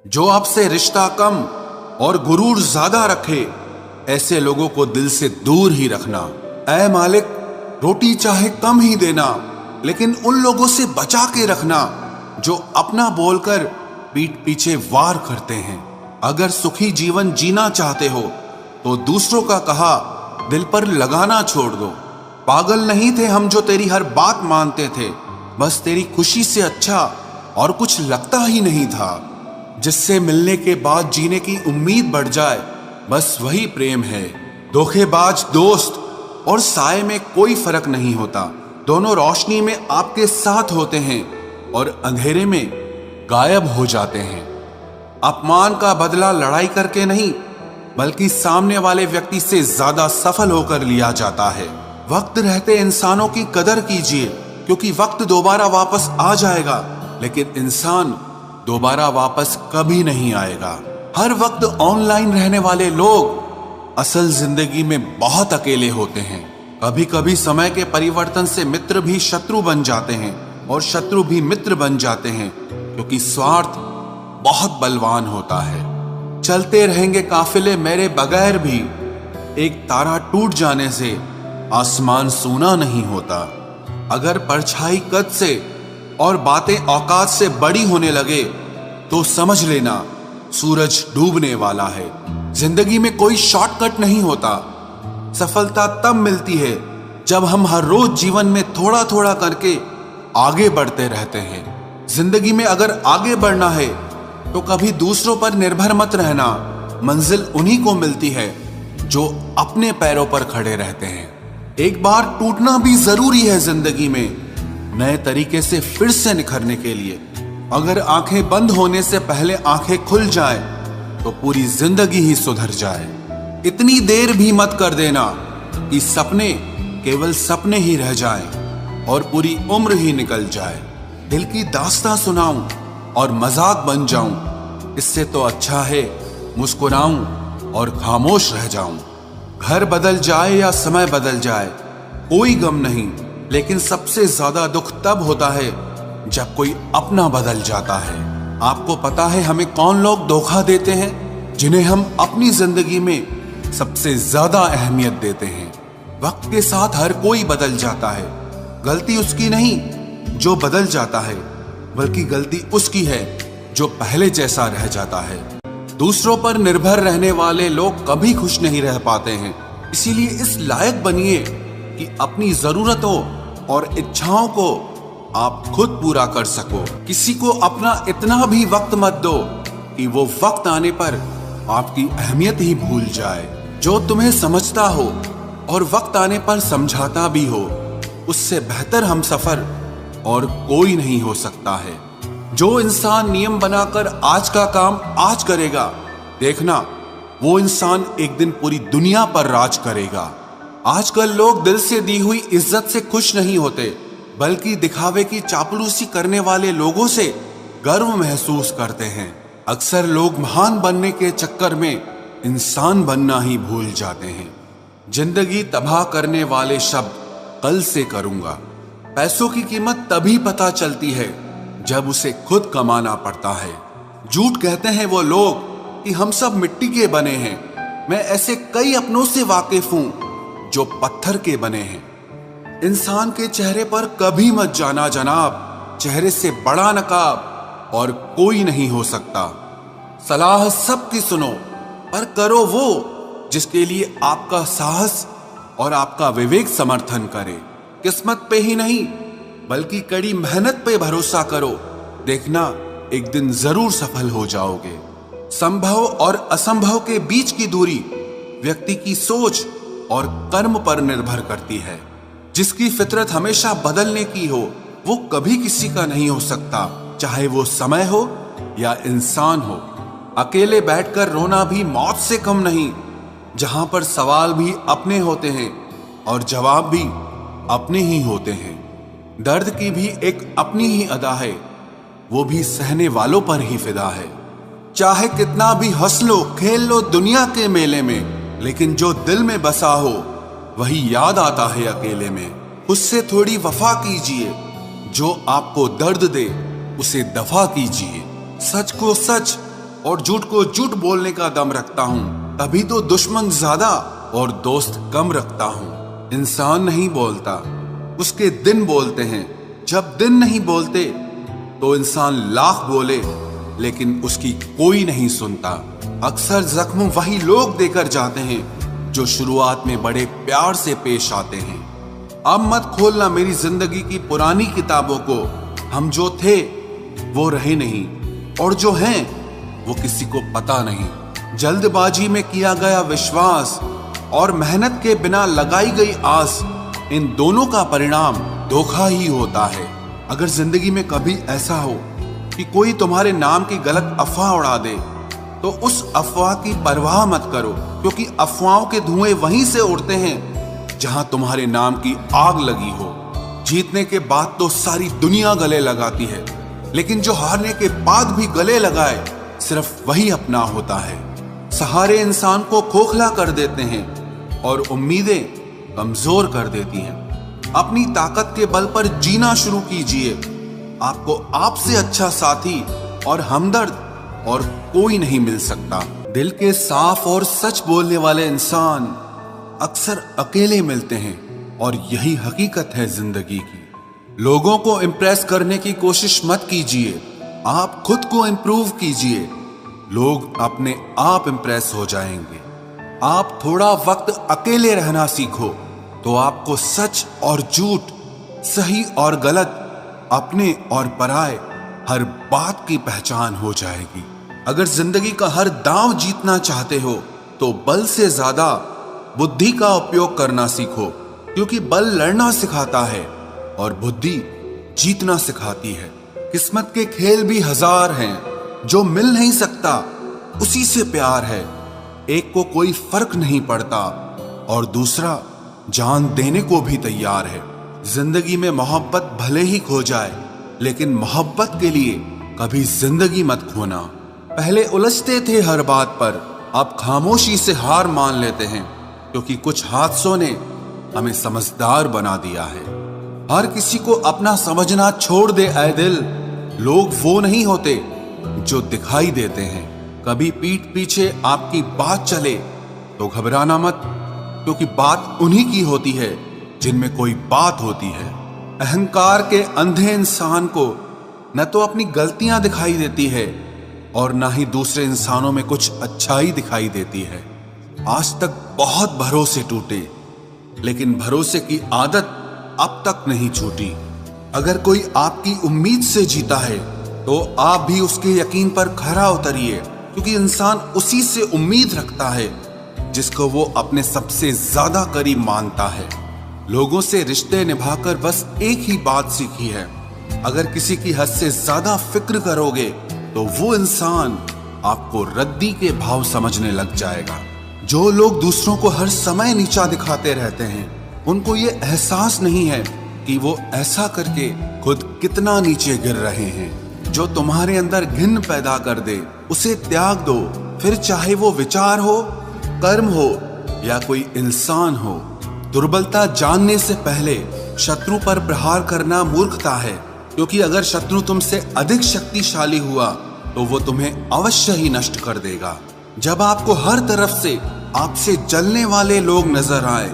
जो आपसे रिश्ता कम और गुरूर ज्यादा रखे, ऐसे लोगों को दिल से दूर ही रखना। ऐ मालिक, रोटी चाहे कम ही देना, लेकिन उन लोगों से बचा के रखना जो अपना बोलकर पीठ पीछे वार करते हैं। अगर सुखी जीवन जीना चाहते हो तो दूसरों का कहा दिल पर लगाना छोड़ दो। पागल नहीं थे हम जो तेरी हर बात मानते थे, बस तेरी खुशी से अच्छा और कुछ लगता ही नहीं था। जिससे मिलने के बाद जीने की उम्मीद बढ़ जाए, बस वही प्रेम है। धोखेबाज दोस्त और साए में कोई फर्क नहीं होता, दोनों रोशनी में आपके साथ होते हैं और अंधेरे में गायब हो जाते हैं। अपमान का बदला लड़ाई करके नहीं, बल्कि सामने वाले व्यक्ति से ज्यादा सफल होकर लिया जाता है। वक्त रहते इंसानों की कदर कीजिए, क्योंकि वक्त दोबारा वापस आ जाएगा, लेकिन इंसान दोबारा वापस कभी नहीं आएगा। हर वक्त ऑनलाइन रहने वाले लोग असल जिंदगी में बहुत अकेले होते हैं। कभी कभी समय के परिवर्तन से मित्र भी शत्रु बन जाते हैं और शत्रु भी मित्र बन जाते हैं, क्योंकि स्वार्थ बहुत बलवान होता है। चलते रहेंगे काफिले मेरे बगैर भी, एक तारा टूट जाने से आसमान सूना नहीं होता। अगर परछाई कद से और बातें औकात से बड़ी होने लगे तो समझ लेना सूरज डूबने वाला है। जिंदगी में कोई शॉर्टकट नहीं होता। सफलता तब मिलती है जब हम हर रोज जीवन में थोड़ा थोड़ा करके आगे बढ़ते रहते हैं। जिंदगी में अगर आगे बढ़ना है तो कभी दूसरों पर निर्भर मत रहना। मंजिल उन्हीं को मिलती है जो अपने पैरों पर खड़े रहते हैं। एक बार टूटना भी जरूरी है जिंदगी में, नए तरीके से फिर से निखरने के लिए। अगर आंखें बंद होने से पहले आंखें खुल जाए तो पूरी जिंदगी ही सुधर जाए। इतनी देर भी मत कर देना कि सपने केवल सपने ही रह जाएं और पूरी उम्र ही निकल जाए। दिल की दास्तां सुनाऊं और मजाक बन जाऊं, इससे तो अच्छा है मुस्कुराऊं और खामोश रह जाऊं। घर बदल जाए या समय बदल जाए कोई गम नहीं, लेकिन सबसे ज्यादा दुख तब होता है जब कोई अपना बदल जाता है। आपको पता है हमें कौन लोग धोखा देते हैं, जिन्हें हम अपनी जिंदगी में सबसे ज्यादा अहमियत देते हैं। वक्त के साथ हर कोई बदल जाता है। गलती उसकी नहीं जो बदल जाता है, बल्कि गलती उसकी है जो पहले जैसा रह जाता है। दूसरों पर निर्भर रहने वाले लोग कभी खुश नहीं रह पाते हैं। इसीलिए इस लायक बनिए कि अपनी जरूरतों और इच्छाओं को आप खुद पूरा कर सको। किसी को अपना इतना भी वक्त मत दो कि वो वक्त आने पर आपकी अहमियत ही भूल जाए। जो तुम्हें समझता हो और वक्त आने पर समझाता भी हो, उससे बेहतर हमसफर और कोई नहीं हो सकता है। जो इंसान नियम बनाकर आज का काम आज करेगा, देखना वो इंसान एक दिन पूरी दुनिया पर राज करेगा। आजकल लोग दिल से दी हुई इज्जत से खुश नहीं होते, बल्कि दिखावे की चापलूसी करने वाले लोगों से गर्व महसूस करते हैं। अक्सर लोग महान बनने के चक्कर में इंसान बनना ही भूल जाते हैं। जिंदगी तबाह करने वाले शब्द कल से करूंगा। पैसों की कीमत तभी पता चलती है जब उसे खुद कमाना पड़ता है। झूठ कहते हैं वो लोग कि हम सब मिट्टी के बने हैं। मैं ऐसे कई अपनों से वाकिफ हूं जो पत्थर के बने हैं। इंसान के चेहरे पर कभी मत जाना जनाब, चेहरे से बड़ा नकाब और कोई नहीं हो सकता। सलाह सबकी सुनो, पर करो वो जिसके लिए आपका साहस और आपका विवेक समर्थन करे। किस्मत पे ही नहीं, बल्कि कड़ी मेहनत पे भरोसा करो। देखना एक दिन जरूर सफल हो जाओगे। संभव और असंभव के बीच की दूरी व्यक्ति की सोच और कर्म पर निर्भर करती है। जिसकी फितरत हमेशा बदलने की हो, वो कभी किसी का नहीं हो सकता, चाहे वो समय हो या इंसान हो। अकेले बैठकर रोना भी मौत से कम नहीं, जहां पर सवाल भी अपने होते हैं और जवाब भी अपने ही होते हैं। दर्द की भी एक अपनी ही अदा है, वो भी सहने वालों पर ही फिदा है। चाहे कितना भी हंस लो खेल लो दुनिया के मेले में, लेकिन जो दिल में बसा हो वही याद आता है अकेले में। उससे थोड़ी वफा कीजिए, जो आपको दर्द दे उसे दफा कीजिए। सच को सच और झूठ को झूठ बोलने का दम रखता हूँ, तभी तो दुश्मन ज्यादा और दोस्त कम रखता हूँ। इंसान नहीं बोलता, उसके दिन बोलते हैं। जब दिन नहीं बोलते तो इंसान लाख बोले लेकिन उसकी कोई नहीं सुनता। अक्सर जख्म वही लोग देकर जाते हैं जो शुरुआत में बड़े प्यार से पेश आते हैं। अब मत खोलना मेरी जिंदगी की पुरानी किताबों को। हम जो थे वो रहे नहीं, और जो हैं वो किसी को पता नहीं। जल्दबाजी में किया गया विश्वास और मेहनत के बिना लगाई गई आस, इन दोनों का परिणाम धोखा ही होता है। अगर जिंदगी में कभी ऐसा हो कि कोई तुम्हारे नाम की गलत अफवाह उड़ा दे, तो उस अफवाह की परवाह मत करो, क्योंकि अफवाहों के धुएं वहीं से उड़ते हैं जहां तुम्हारे नाम की आग लगी हो। जीतने के बाद तो सारी दुनिया गले लगाती है, लेकिन जो हारने के बाद भी गले लगाए सिर्फ वही अपना होता है। सहारे इंसान को खोखला कर देते हैं और उम्मीदें कमजोर कर देती हैं। अपनी ताकत के बल पर जीना शुरू कीजिए। आपको आपसे अच्छा साथी और हमदर्द और कोई नहीं मिल सकता। दिल के साफ और सच बोलने वाले इंसान अक्सर अकेले मिलते हैं, और यही हकीकत है जिंदगी की। लोगों को इम्प्रेस करने की कोशिश मत कीजिए, आप खुद को इम्प्रूव कीजिए। लोग अपने आप इम्प्रेस हो जाएंगे। आप थोड़ा वक्त अकेले रहना सीखो तो आपको सच और झूठ, सही और गलत, अपने और पराये हर बात की पहचान हो जाएगी। अगर जिंदगी का हर दांव जीतना चाहते हो तो बल से ज्यादा बुद्धि का उपयोग करना सीखो, क्योंकि बल लड़ना सिखाता है और बुद्धि जीतना सिखाती है। किस्मत के खेल भी हजार हैं, जो मिल नहीं सकता उसी से प्यार है। एक को कोई फर्क नहीं पड़ता और दूसरा जान देने को भी तैयार है। जिंदगी में मोहब्बत भले ही खो जाए, लेकिन मोहब्बत के लिए कभी जिंदगी मत खोना। पहले उलझते थे हर बात पर, अब खामोशी से हार मान लेते हैं, क्योंकि कुछ हादसों ने हमें समझदार बना दिया है। हर किसी को अपना समझना छोड़ दे ऐ दिल। लोग वो नहीं होते जो दिखाई देते हैं। कभी पीठ पीछे आपकी बात चले तो घबराना मत, क्योंकि बात उन्हीं की होती है जिनमें कोई बात होती है। अहंकार के अंधे इंसान को न तो अपनी गलतियां दिखाई देती है और न ही दूसरे इंसानों में कुछ अच्छाई दिखाई देती है। आज तक बहुत भरोसे टूटे, लेकिन भरोसे की आदत अब तक नहीं छूटी। अगर कोई आपकी उम्मीद से जीता है तो आप भी उसके यकीन पर खरा उतरिए, क्योंकि इंसान उसी से उम्मीद रखता है जिसको वो अपने सबसे ज्यादा करीब मानता है। लोगों से रिश्ते निभाकर बस एक ही बात सीखी है, अगर किसी की हद से ज्यादा फिक्र करोगे तो वो इंसान आपको रद्दी के भाव समझने लग जाएगा। जो लोग दूसरों को हर समय नीचा दिखाते रहते हैं, उनको ये एहसास नहीं है कि वो ऐसा करके खुद कितना नीचे गिर रहे हैं। जो तुम्हारे अंदर घिन पैदा कर दे उसे त्याग दो, फिर चाहे वो विचार हो, कर्म हो या कोई इंसान हो। दुर्बलता जानने से पहले शत्रु पर प्रहार करना मूर्खता है, क्योंकि अगर शत्रु तुमसे अधिक शक्तिशाली हुआ तो वो तुम्हें अवश्य ही नष्ट कर देगा। जब आपको हर तरफ से आपसे जलने वाले लोग नजर आए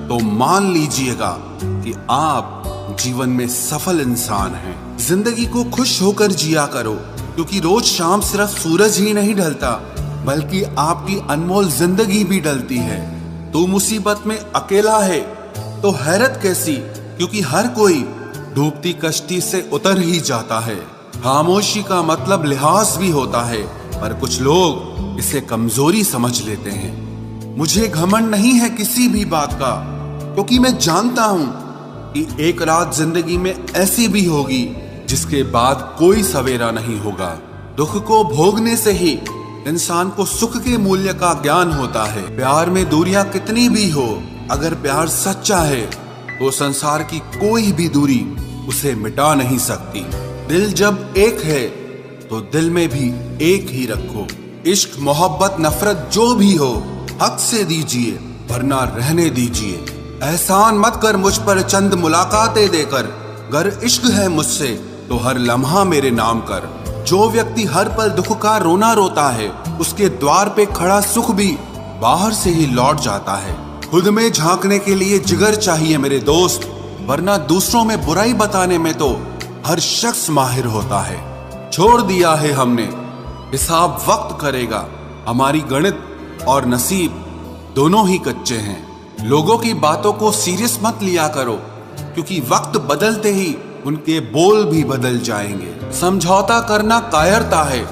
तो मान लीजिएगा कि आप जीवन में सफल इंसान हैं। जिंदगी को खुश होकर जिया करो, क्योंकि रोज शाम सिर्फ सूरज ही नहीं ढलता, बल्कि आपकी अनमोल जिंदगी भी ढलती है। तू मुसीबत में अकेला है तो हैरत कैसी, क्योंकि हर कोई डूबती कश्ती से उतर ही जाता है। खामोशी का मतलब लिहाज भी होता है, पर कुछ लोग इसे कमजोरी समझ लेते हैं। मुझे घमंड नहीं है किसी भी बात का, क्योंकि मैं जानता हूं कि एक रात जिंदगी में ऐसी भी होगी जिसके बाद कोई सवेरा नहीं होगा। दुख को भोगने से ही इंसान को सुख के मूल्य का ज्ञान होता है। प्यार में दूरियां कितनी भी हो, अगर प्यार सच्चा है तो संसार की कोई भी दूरी उसे मिटा नहीं सकती। दिल जब एक है तो दिल में भी एक ही रखो। इश्क मोहब्बत नफरत जो भी हो हक से दीजिए, वरना रहने दीजिए। एहसान मत कर मुझ पर चंद मुलाकातें देकर, गर इश्क है मुझसे तो हर लम्हा मेरे नाम कर। जो व्यक्ति हर पल दुख का रोना रोता है, उसके द्वार पे खड़ा सुख भी बाहर से ही लौट जाता है। खुद में झांकने के लिए जिगर चाहिए मेरे दोस्त, वरना दूसरों में बुराई बताने में तो हर शख्स माहिर होता है। छोड़ दिया है हमने, हिसाब वक्त करेगा। हमारी गणित और नसीब दोनों ही कच्चे हैं। लोगों की बातों को सीरियस मत लिया करो, क्योंकि वक्त बदलते ही उनके बोल भी बदल जाएंगे। समझौता करना कायरता है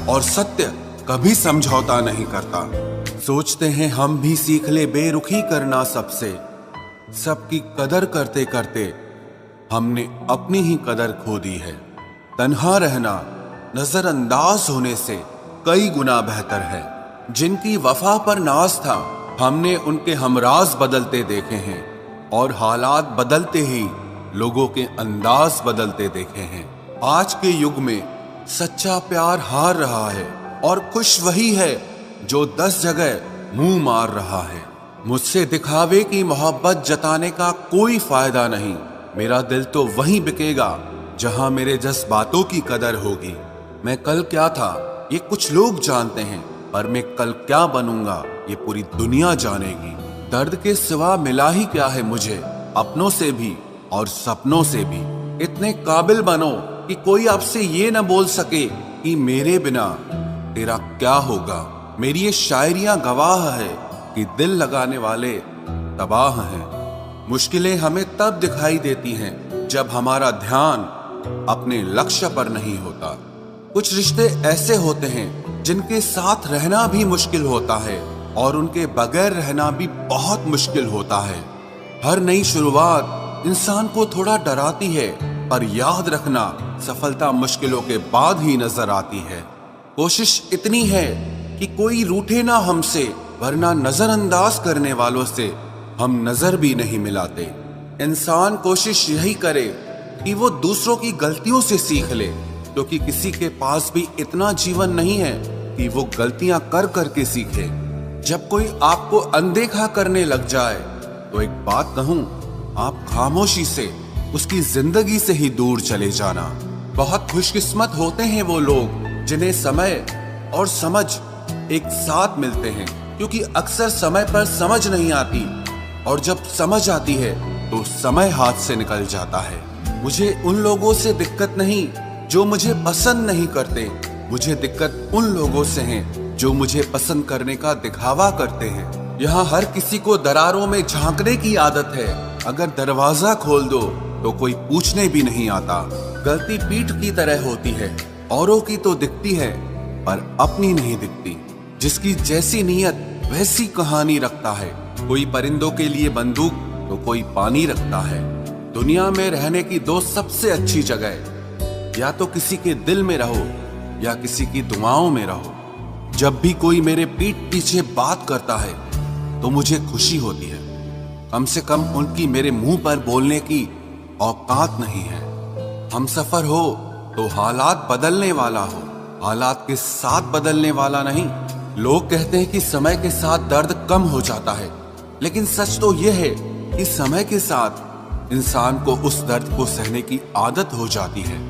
और सत्य कभी समझौता नहीं करता। सोचते हैं हम भी सीख ले बेरुखी करना सबसे, सबकी कदर करते करते हमने अपनी ही कदर खो दी है। तन्हा रहना नजरअंदाज होने से कई गुना बेहतर है। जिनकी वफा पर नाज था, हमने उनके हमराज बदलते देखे हैं, और हालात बदलते ही लोगों के अंदाज बदलते देखे हैं। आज के युग में सच्चा प्यार हार रहा है, और खुश वही है जो 10 जगह मुंह मार रहा है। मुझसे दिखावे की मोहब्बत जताने का कोई फायदा नहीं। मेरा दिल तो वहीं बिकेगा जहां मेरे जज्बातों की कदर होगी। मैं कल क्या था ये कुछ लोग जानते हैं, पर मैं कल क्या बनूंगा ये पूरी दुनिया जानेगी। दर्द के सिवा मिला ही क्या है मुझे, अपनों से भी और सपनों से भी। इतने काबिल बनो कि कोई आपसे ये न बोल सके कि मेरे बिना तेरा क्या होगा। मेरी ये शायरियां गवाह है कि दिल लगाने वाले तबाह हैं। मुश्किलें हमें तब दिखाई देती हैं जब हमारा ध्यान अपने लक्ष्य पर नहीं होता। कुछ रिश्ते ऐसे होते हैं जिनके साथ रहना भी मुश्किल होता है, और उनके बगैर रहना भी बहुत मुश्किल होता है। हर नई शुरुआत इंसान को थोड़ा डराती है, पर याद रखना सफलता मुश्किलों के बाद ही नजर आती है। कोशिश इतनी है कि कोई रूठे ना हमसे, वरना नजरअंदाज करने वालों से हम नजर भी नहीं मिलाते। इंसान कोशिश यही करे कि वो दूसरों की गलतियों से सीख ले, क्योंकि किसी के पास भी इतना जीवन नहीं है कि वो गलतियां कर करके सीखे। जब कोई आपको अनदेखा करने लग जाए तो एक बात कहूं, आप खामोशी से उसकी जिंदगी से ही दूर चले जाना। बहुत खुशकिस्मत होते हैं वो लोग जिन्हें समय और समझ एक साथ मिलते हैं, क्योंकि अक्सर समय पर समझ नहीं आती, और जब समझ आती है तो समय हाथ से निकल जाता है। मुझे उन लोगों से दिक्कत नहीं जो मुझे पसंद नहीं करते, मुझे दिक्कत उन लोगों से है जो मुझे पसंद करने का दिखावा करते हैं। यहाँ हर किसी को दरारों में झांकने की आदत है। अगर दरवाजा खोल दो तो कोई पूछने भी नहीं आता। गलती पीठ की तरह होती है, औरों की तो दिखती है पर अपनी नहीं दिखती। जिसकी जैसी नीयत वैसी कहानी रखता है। कोई परिंदों के लिए बंदूक तो कोई पानी रखता है। दुनिया में रहने की 2 सबसे अच्छी जगह, या तो किसी के दिल में रहो या किसी की दुआओं में रहो। जब भी कोई मेरे पीठ पीछे बात करता है तो मुझे खुशी होती है। कम से कम उनकी मेरे मुंह पर बोलने की औकात नहीं है। हम सफर हो तो हालात बदलने वाला हो, हालात के साथ बदलने वाला नहीं। लोग कहते हैं कि समय के साथ दर्द कम हो जाता है, लेकिन सच तो यह है कि समय के साथ इंसान को उस दर्द को सहने की आदत हो जाती है।